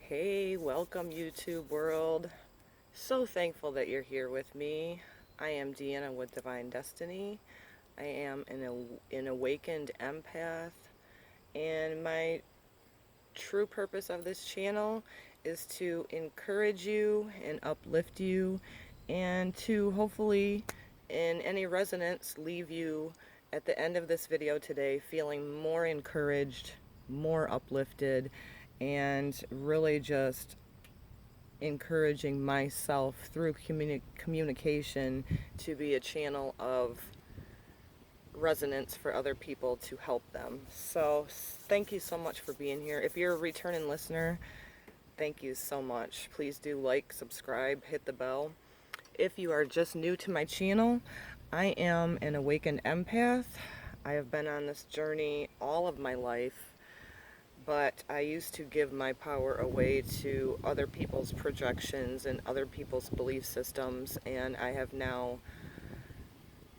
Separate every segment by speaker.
Speaker 1: Hey, welcome YouTube world. So thankful that you're here with me. I am Deanna with Divine Destiny. I am an awakened empath, and my true purpose of this channel is to encourage you and uplift you, and to hopefully, in any resonance, leave you at the end of this video today feeling more encouraged, more uplifted, and really just encouraging myself through communication to be a channel of resonance for other people to help them. So thank you so much for being here. If you're a returning listener, thank you so much. Please do like, subscribe, hit the bell. If you are just new to my channel, I am an awakened empath. I have been on this journey all of my life, but I used to give my power away to other people's projections and other people's belief systems, and I have now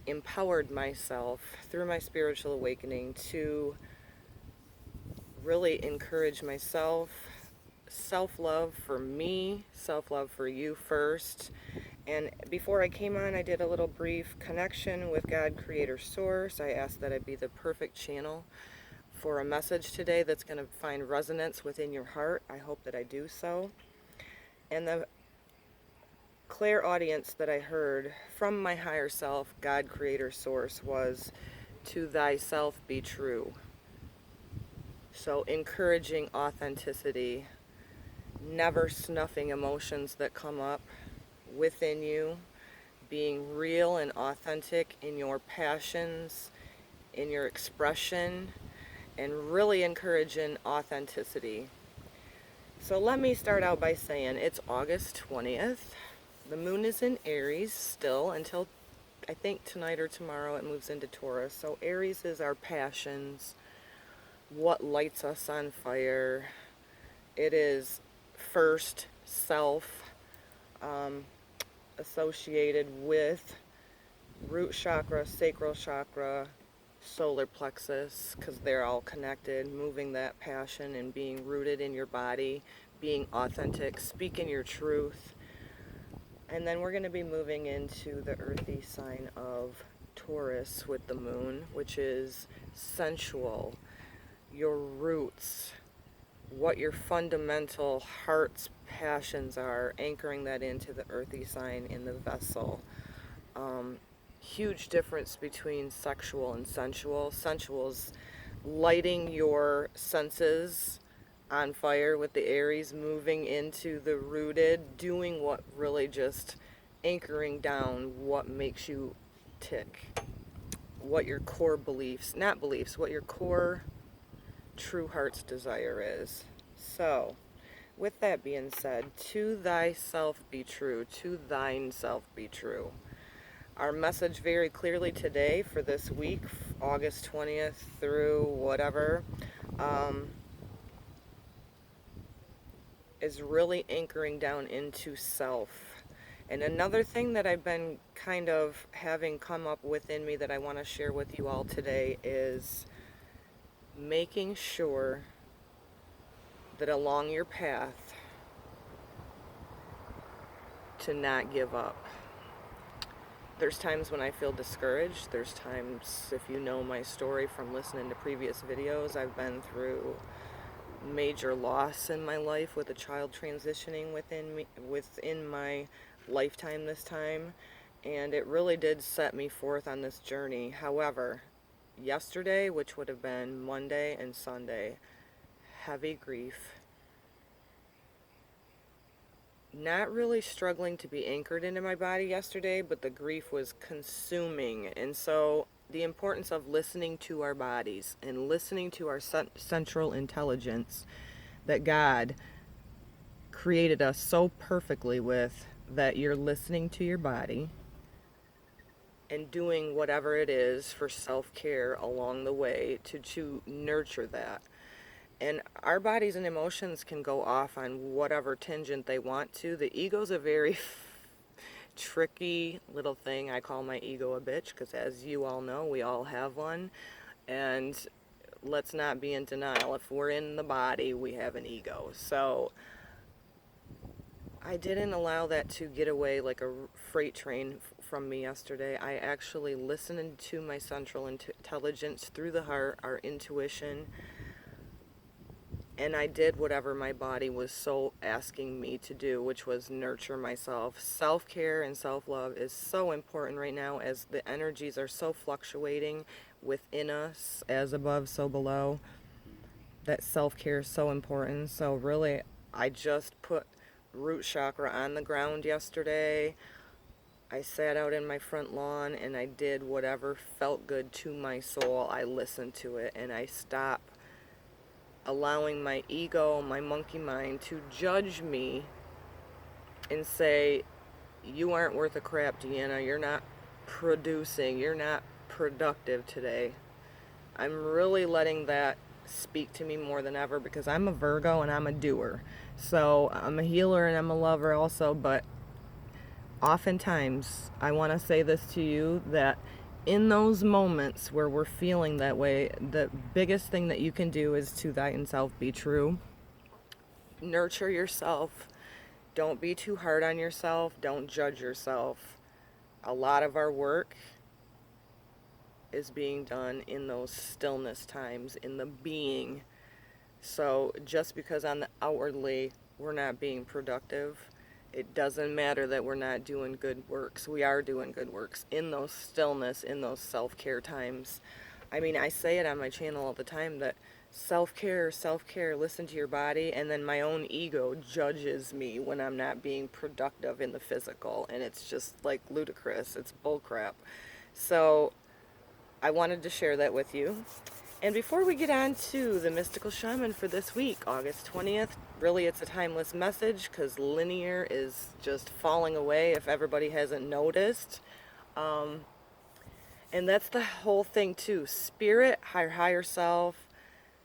Speaker 1: empowered myself through my spiritual awakening to really encourage myself, self-love for me, self-love for you first. And before I came on, I did a little brief connection with God, Creator, Source. I asked that I be the perfect channel for a message today that's going to find resonance within your heart. I hope that I do so. And the clairaudience that I heard from my higher self, God, Creator, Source, was to thyself be true. So encouraging authenticity, never snuffing emotions that come up within you, being real and authentic in your passions, in your expression, and really encouraging authenticity. So let me start out by saying it's August 20th. The moon is in Aries still until I think tonight or tomorrow it moves into Taurus. So Aries is our passions, what lights us on fire. It is first self, associated with root chakra, sacral chakra, solar plexus, because they're all connected. Moving that passion and being rooted in your body, being authentic, speaking your truth. And then we're going to be moving into the earthy sign of Taurus with the moon, which is sensual, your roots, what your fundamental heart's passions are, anchoring that into the earthy sign in the vessel. Huge difference between sexual and sensual. Sensual's lighting your senses on fire with the Aries, moving into the rooted, doing what really just anchoring down what makes you tick, what your core beliefs, not beliefs, what your core true heart's desire is. So, with that being said, to thyself be true, to thine self be true. Our message very clearly today for this week, August 20th through whatever, is really anchoring down into self. And another thing that I've been kind of having come up within me that I want to share with you all today is making sure that along your path to not give up. There's times when I feel discouraged. There's times, if you know my story from listening to previous videos, I've been through major loss in my life with a child transitioning within my lifetime this time, and it really did set me forth on this journey. However, yesterday, which would have been Monday and Sunday, heavy grief, not really struggling to be anchored into my body yesterday, but the grief was consuming. And so the importance of listening to our bodies and listening to our central intelligence that God created us so perfectly with, that you're listening to your body and doing whatever it is for self-care along the way to nurture that. And our bodies and emotions can go off on whatever tangent they want to. The ego's a very tricky little thing. I call my ego a bitch because, as you all know, we all have one. And let's not be in denial. If we're in the body, we have an ego. So I didn't allow that to get away like a freight train from me yesterday. I actually listened to my central intelligence through the heart, our intuition, and I did whatever my body was so asking me to do, which was nurture myself. Self-care and self-love is so important right now as the energies are so fluctuating within us, as above, so below. That self-care is so important. So really, I just put root chakra on the ground yesterday. I sat out in my front lawn and I did whatever felt good to my soul. I listened to it and I stopped allowing my ego, my monkey mind, to judge me and say, you aren't worth a crap, Deanna. You're not producing. You're not productive today. I'm really letting that speak to me more than ever because I'm a Virgo and I'm a doer. So I'm a healer and I'm a lover also, but oftentimes I want to say this to you, that in those moments where we're feeling that way, the biggest thing that you can do is to thyself be true. Nurture yourself. Don't be too hard on yourself. Don't judge yourself. A lot of our work is being done in those stillness times, in the being. So just because on the outwardly we're not being productive, it doesn't matter that we're not doing good works. We are doing good works in those stillness, in those self-care times. I mean, I say it on my channel all the time that self-care, self-care, listen to your body, and then my own ego judges me when I'm not being productive in the physical, and it's just like ludicrous. It's bullcrap. So I wanted to share that with you. And before we get on to the Mystical Shaman for this week, August 20th, really it's a timeless message because linear is just falling away if everybody hasn't noticed. And that's the whole thing too. Spirit, our higher self,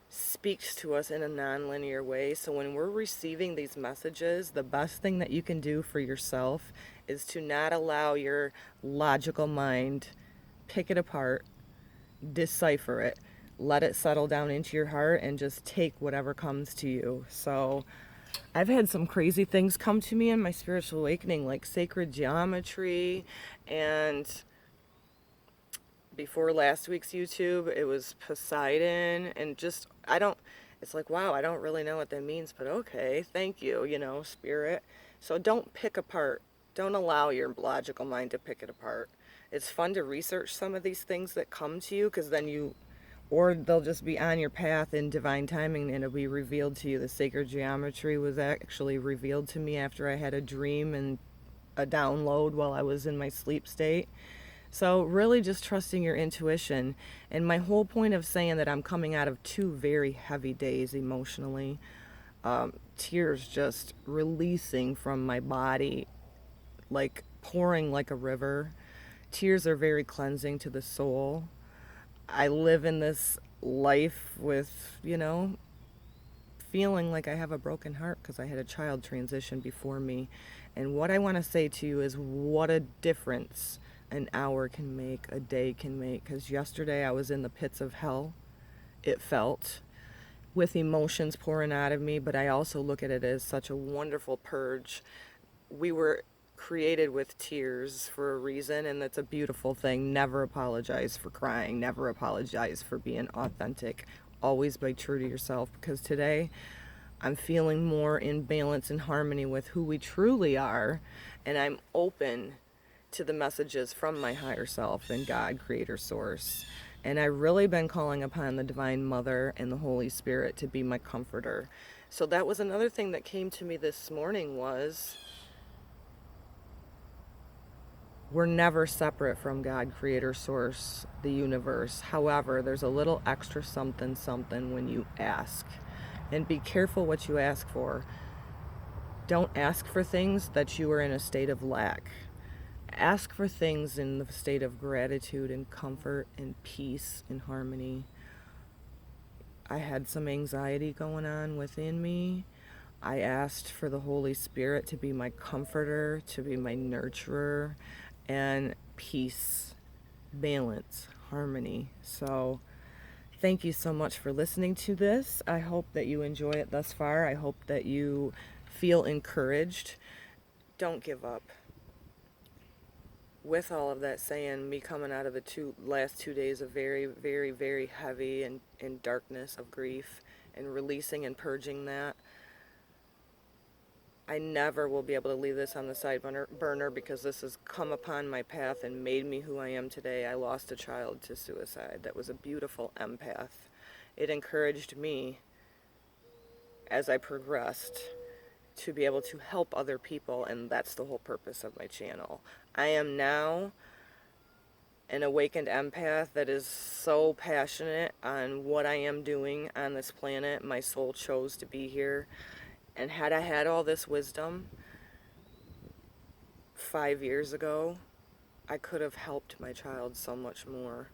Speaker 1: speaks to us in a non-linear way. So when we're receiving these messages, the best thing that you can do for yourself is to not allow your logical mind pick it apart, decipher it, let it settle down into your heart, and just take whatever comes to you. So I've had some crazy things come to me in my spiritual awakening, like sacred geometry, and before last week's YouTube, it was Poseidon, and just, it's like, wow, I don't really know what that means, but okay, thank you, spirit. So don't pick apart, don't allow your logical mind to pick it apart. It's fun to research some of these things that come to you, because then or they'll just be on your path in divine timing and it'll be revealed to you. The sacred geometry was actually revealed to me after I had a dream and a download while I was in my sleep state. So really just trusting your intuition. And my whole point of saying that I'm coming out of 2 very heavy days emotionally, tears just releasing from my body, like pouring like a river. Tears are very cleansing to the soul. I live in this life with, feeling like I have a broken heart because I had a child transition before me. And what I want to say to you is what a difference an hour can make, a day can make. Because yesterday I was in the pits of hell, it felt, with emotions pouring out of me, but I also look at it as such a wonderful purge. We were created with tears for a reason, and that's a beautiful thing. Never apologize for crying, never apologize for being authentic. Always be true to yourself, because today I'm feeling more in balance and harmony with who we truly are, and I'm open to the messages from my higher self and God, creator, source. And I've really been calling upon the Divine Mother and the Holy Spirit to be my comforter. So that was another thing that came to me this morning, was we're never separate from God, creator, source, the universe. However, there's a little extra something when you ask. And be careful what you ask for. Don't ask for things that you are in a state of lack. Ask for things in the state of gratitude and comfort and peace and harmony. I had some anxiety going on within me. I asked for the Holy Spirit to be my comforter, to be my nurturer, and peace, balance, harmony. So thank you so much for listening to this. I hope that you enjoy it thus far. I hope that you feel encouraged. don't give up. With all of that saying, me coming out of the last 2 days of very, very, very heavy and darkness of grief and releasing and purging that, I never will be able to leave this on the side burner because this has come upon my path and made me who I am today. I lost a child to suicide that was a beautiful empath. It encouraged me as I progressed to be able to help other people, and that's the whole purpose of my channel. I am now an awakened empath that is so passionate on what I am doing on this planet. My soul chose to be here, and had I had all this wisdom 5 years ago, I could have helped my child so much more.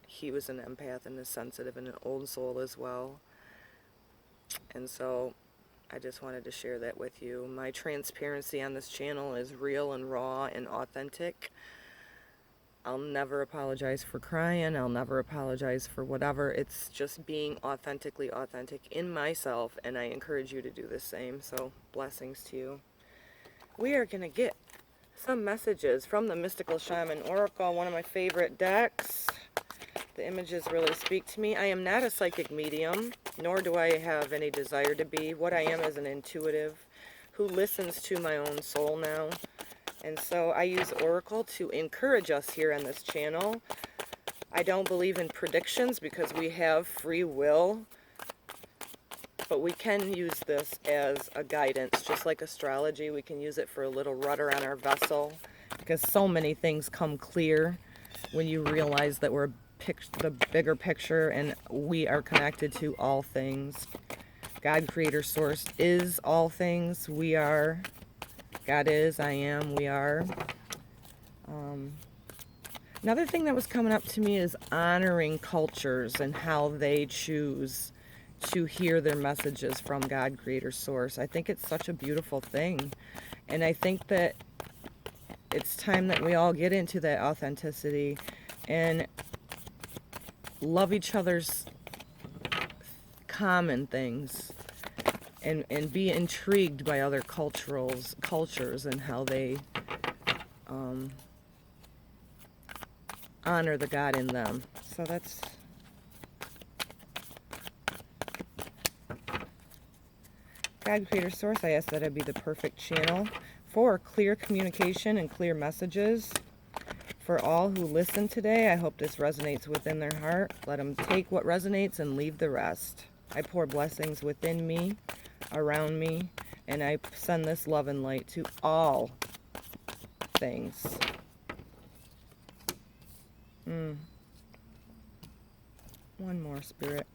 Speaker 1: He was an empath and is sensitive and an old soul as well. And so I just wanted to share that with you. My transparency on this channel is real and raw and authentic. I'll never apologize for crying. I'll never apologize for whatever. It's just being authentically authentic in myself, and I encourage you to do the same. So blessings to you. We are going to get some messages from the Mystical Shaman Oracle, one of my favorite decks. The images really speak to me. I am not a psychic medium, nor do I have any desire to be. What I am is an intuitive who listens to my own soul now. And so I use Oracle to encourage us here on this channel. I don't believe in predictions because we have free will, but we can use this as a guidance, just like astrology. We can use it for a little rudder on our vessel because so many things come clear when you realize that we're the bigger picture and we are connected to all things. God, creator, source is all things. We are. God is, I am, we are. Another thing that was coming up to me is honoring cultures and how they choose to hear their messages from God, creator, source. I think it's such a beautiful thing. And I think that it's time that we all get into that authenticity and love each other's common things. And be intrigued by other cultures and how they honor the God in them. So that's God, creator, source. I ask that I be the perfect channel for clear communication and clear messages for all who listen today. I hope this resonates within their heart. Let them take what resonates and leave the rest. I pour blessings within me, around me, and I send this love and light to all things. One more, Spirit.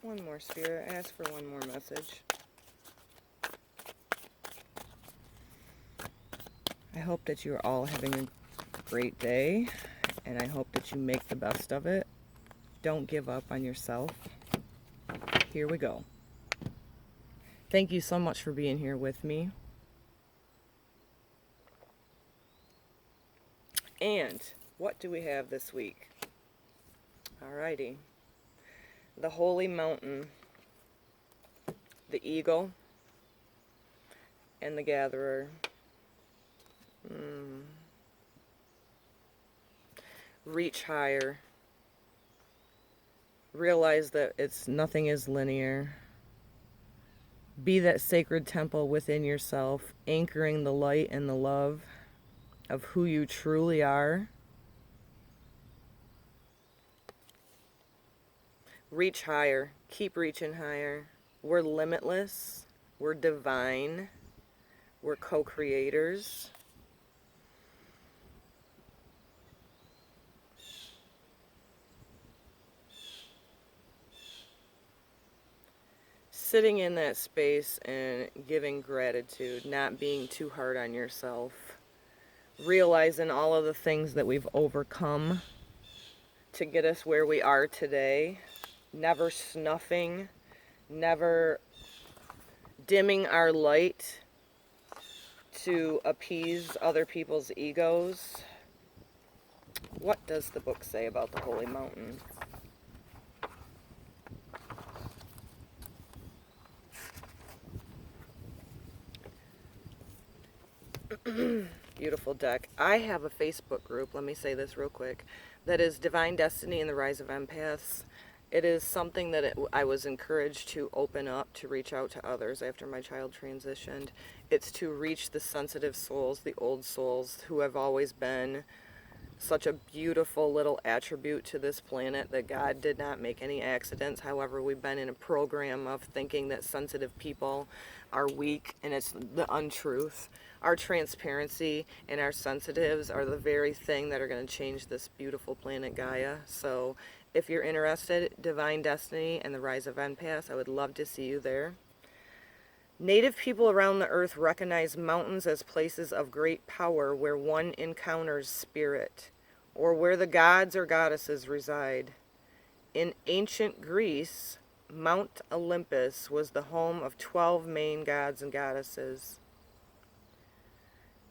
Speaker 1: One more, Spirit. Ask for one more message. I hope that you're all having a great day, and I hope that you make the best of it. Don't give up on yourself. Here we go. Thank you so much for being here with me. And what do we have this week? Alrighty. The Holy Mountain, the Eagle, and the Gatherer. Reach higher. Realize that nothing is linear. Be that sacred temple within yourself, anchoring the light and the love of who you truly are. Reach higher. Keep reaching higher. We're limitless. We're divine. We're co-creators. Sitting in that space and giving gratitude, not being too hard on yourself, realizing all of the things that we've overcome to get us where we are today, never snuffing, never dimming our light to appease other people's egos, What does the book say about the holy mountain? Beautiful deck. I have a Facebook group, let me say this real quick, that is Divine Destiny and the Rise of Empaths. It is something that I was encouraged to open up, to reach out to others after my child transitioned. It's to reach the sensitive souls, the old souls who have always been such a beautiful little attribute to this planet, that God did not make any accidents. However, we've been in a program of thinking that sensitive people are weak, and it's the untruth. Our transparency and our sensitives are the very thing that are going to change this beautiful planet Gaia. So if you're interested, Divine Destiny and the Rise of Empath, I would love to see you there. Native people around the earth recognize mountains as places of great power where one encounters spirit, or where the gods or goddesses reside. In ancient Greece, Mount Olympus was the home of 12 main gods and goddesses.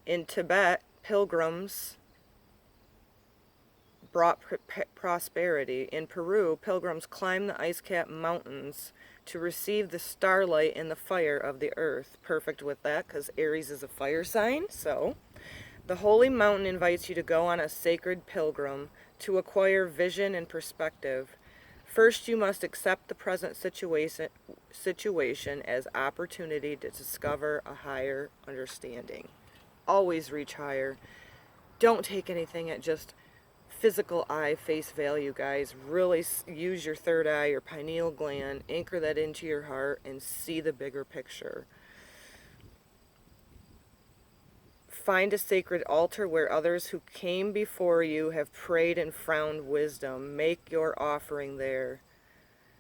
Speaker 1: In Tibet, pilgrims brought prosperity. In Peru, pilgrims climbed the ice-capped mountains to receive the starlight and the fire of the earth. Perfect with that, because Aries is a fire sign. So, the holy mountain invites you to go on a sacred pilgrim to acquire vision and perspective. First, you must accept the present situation as opportunity to discover a higher understanding. Always reach higher. Don't take anything at just physical eye face value, guys. Really use your third eye, your pineal gland, anchor that into your heart, and see the bigger picture. Find a sacred altar where others who came before you have prayed and found wisdom. Make your offering there.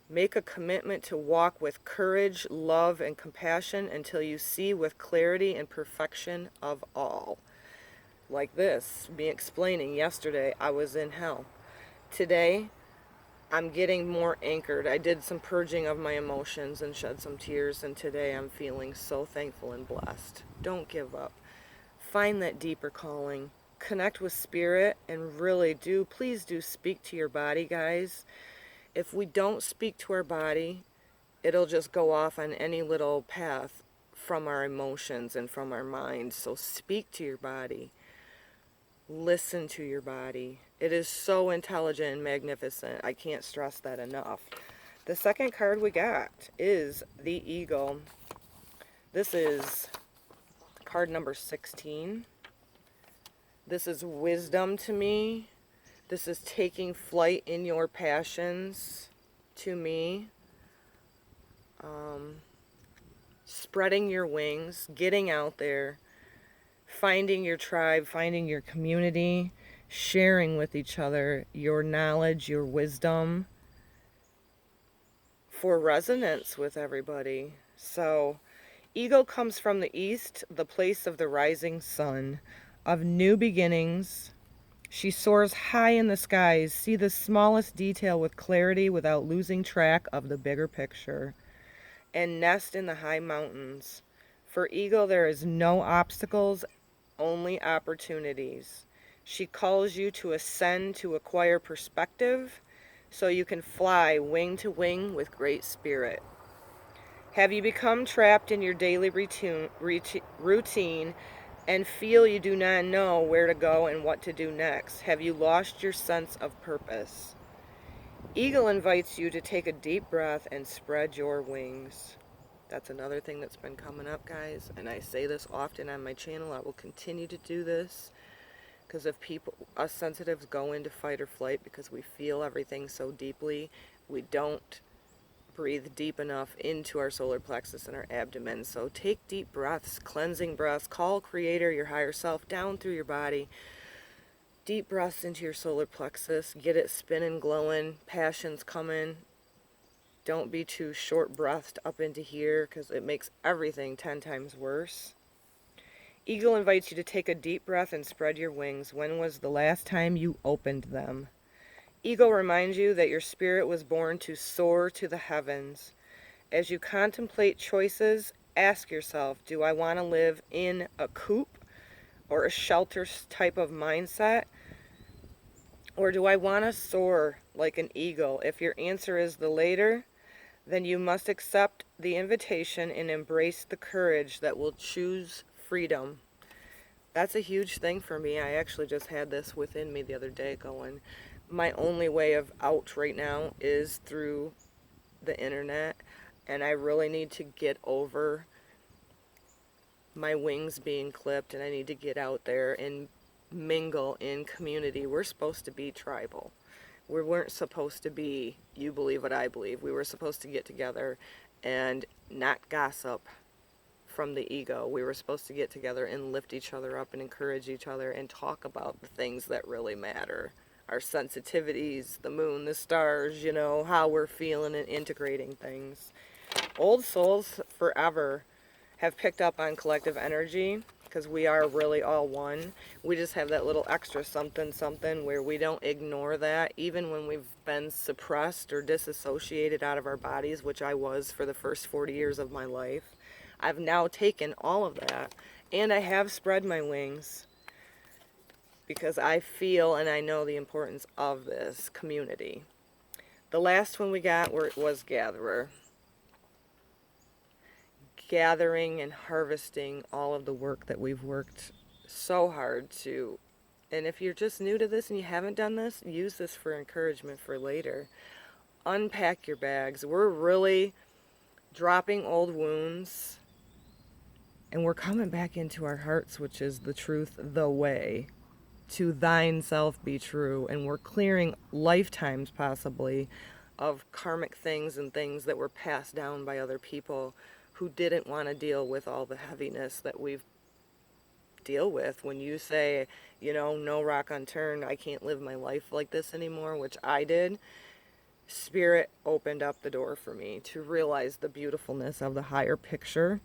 Speaker 1: Make a commitment to walk with courage, love, and compassion until you see with clarity and perfection of all. Like this, me explaining yesterday, I was in hell. Today, I'm getting more anchored. I did some purging of my emotions and shed some tears, and today I'm feeling so thankful and blessed. Don't give up. Find that deeper calling. Connect with spirit, and really please do speak to your body, guys. If we don't speak to our body, it'll just go off on any little path from our emotions and from our minds. So speak to your body. Listen to your body. It is so intelligent and magnificent. I can't stress that enough. The second card we got is the Eagle. This is card number 16. This is wisdom to me. This is taking flight in your passions to me. Spreading your wings, getting out there, finding your tribe, finding your community, sharing with each other your knowledge, your wisdom for resonance with everybody. So, Eagle comes from the east, the place of the rising sun, of new beginnings. She soars high in the skies, see the smallest detail with clarity without losing track of the bigger picture, and nest in the high mountains. For Eagle, there is no obstacles, only opportunities. She calls you to ascend to acquire perspective so you can fly wing to wing with great spirit. Have you become trapped in your daily routine and feel you do not know where to go and what to do next? Have you lost your sense of purpose? Eagle invites you to take a deep breath and spread your wings. That's another thing that's been coming up, guys, and I say this often on my channel. I will continue to do this, because if us sensitives go into fight or flight because we feel everything so deeply, we don't breathe deep enough into our solar plexus and our abdomen. So take deep breaths, cleansing breaths, call Creator, your higher self, down through your body. Deep breaths into your solar plexus, get it spinning, glowing, passions coming. Don't be too short-breathed up into here, because it makes everything 10 times worse. Eagle invites you to take a deep breath and spread your wings. When was the last time you opened them? Eagle reminds you that your spirit was born to soar to the heavens. As you contemplate choices, ask yourself, do I want to live in a coop or a shelter type of mindset? Or do I want to soar like an eagle? If your answer is the later, then you must accept the invitation and embrace the courage that will choose freedom. That's a huge thing for me. I actually just had this within me the other day going, my only way of out right now is through the internet, and I really need to get over my wings being clipped, and I need to get out there and mingle in community. We're supposed to be tribal. We weren't supposed to be, you believe what I believe. We were supposed to get together and not gossip from the ego. We were supposed to get together and lift each other up and encourage each other and talk about the things that really matter. Our sensitivities, the moon, the stars, how we're feeling and integrating things. Old souls forever have picked up on collective energy because we are really all one. We just have that little extra something something where we don't ignore that even when we've been suppressed or disassociated out of our bodies, which I was for the first 40 years of my life. I've now taken all of that and I have spread my wings because I feel and I know the importance of this community. The last one we got was Gatherer. Gathering and harvesting all of the work that we've worked so hard to. And if you're just new to this and you haven't done this, use this for encouragement for later. Unpack your bags. We're really dropping old wounds and we're coming back into our hearts, which is the truth, the way. To thine self be true. And we're clearing lifetimes possibly of karmic things and things that were passed down by other people who didn't want to deal with all the heaviness that we've deal with. When you say, no rock unturned, I can't live my life like this anymore, which I did, Spirit opened up the door for me to realize the beautifulness of the higher picture,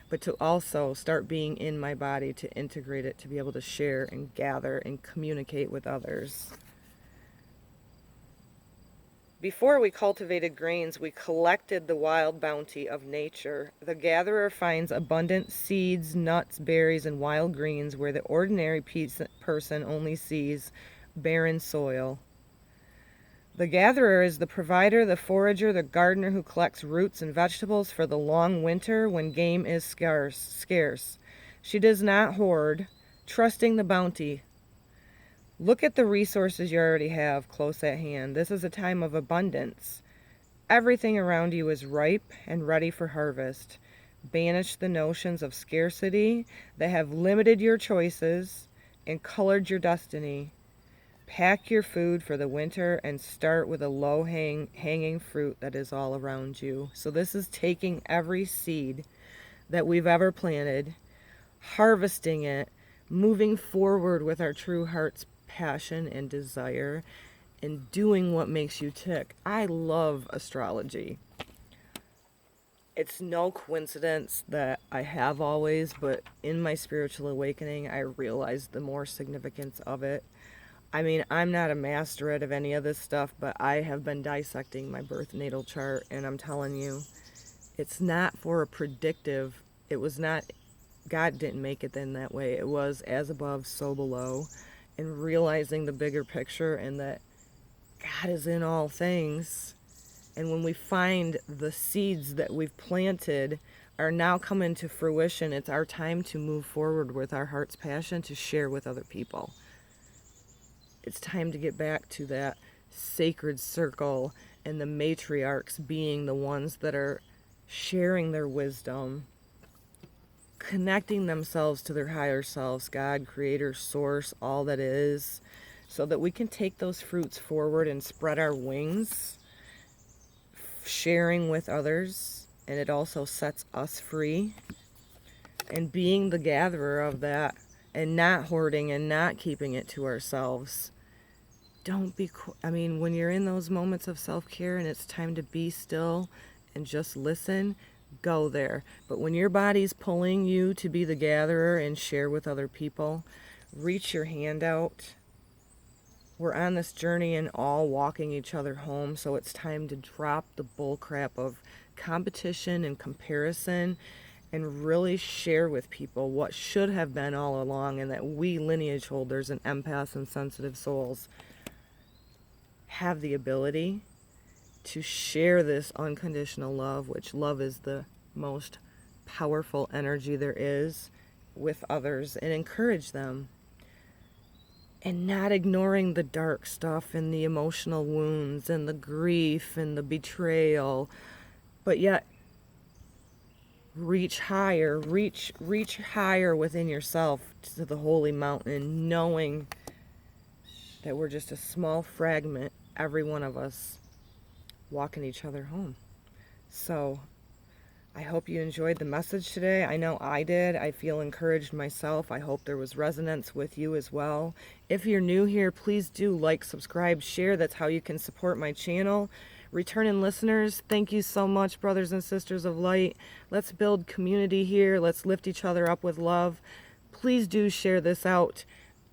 Speaker 1: but to also start being in my body, to integrate it, to be able to share and gather and communicate with others. Before we cultivated grains, we collected the wild bounty of nature. The gatherer finds abundant seeds, nuts, berries, and wild greens where the ordinary person only sees barren soil. The gatherer is the provider, the forager, the gardener who collects roots and vegetables for the long winter when game is scarce. She does not hoard, trusting the bounty. Look at the resources you already have close at hand. This is a time of abundance. Everything around you is ripe and ready for harvest. Banish the notions of scarcity that have limited your choices and colored your destiny. Pack your food for the winter and start with a low-hanging fruit that is all around you. So this is taking every seed that we've ever planted, harvesting it, moving forward with our true heart's passion and desire, and doing what makes you tick. I love astrology. It's no coincidence that I have always, but in my spiritual awakening, I realized the more significance of it. I mean, I'm not a master at any of this stuff, but I have been dissecting my birth natal chart, and I'm telling you, it's not for a predictive, it was not, God didn't make it in that way. It was as above, so below, and realizing the bigger picture and that God is in all things. And when we find the seeds that we've planted are now coming to fruition, it's our time to move forward with our heart's passion to share with other people. It's time to get back to that sacred circle and the matriarchs being the ones that are sharing their wisdom, connecting themselves to their higher selves, God, Creator, Source, all that is, so that we can take those fruits forward and spread our wings, sharing with others, and it also sets us free. And being the gatherer of that, and not hoarding and not keeping it to ourselves. When you're in those moments of self-care and it's time to be still and just listen, go there. But when your body's pulling you to be the gatherer and share with other people, reach your hand out. We're on this journey and all walking each other home, so it's time to drop the bullcrap of competition and comparison and really share with people what should have been all along, and that we lineage holders and empaths and sensitive souls have the ability to share this unconditional love, which love is the most powerful energy there is, with others, and encourage them. And not ignoring the dark stuff and the emotional wounds and the grief and the betrayal, but yet reach higher, reach higher within yourself to the holy mountain, knowing that we're just a small fragment, every one of us, walking each other home. So I hope you enjoyed the message today. I know I did. I feel encouraged myself. I hope there was resonance with you as well. If you're new here, please do like, subscribe, share. That's how you can support my channel. Returning listeners, thank you so much, brothers and sisters of light. Let's build community here. Let's lift each other up with love. Please do share this out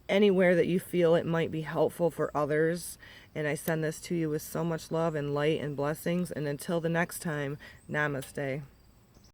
Speaker 1: anywhere that you feel it might be helpful for others. And I send this to you with so much love and light and blessings. And until the next time, namaste.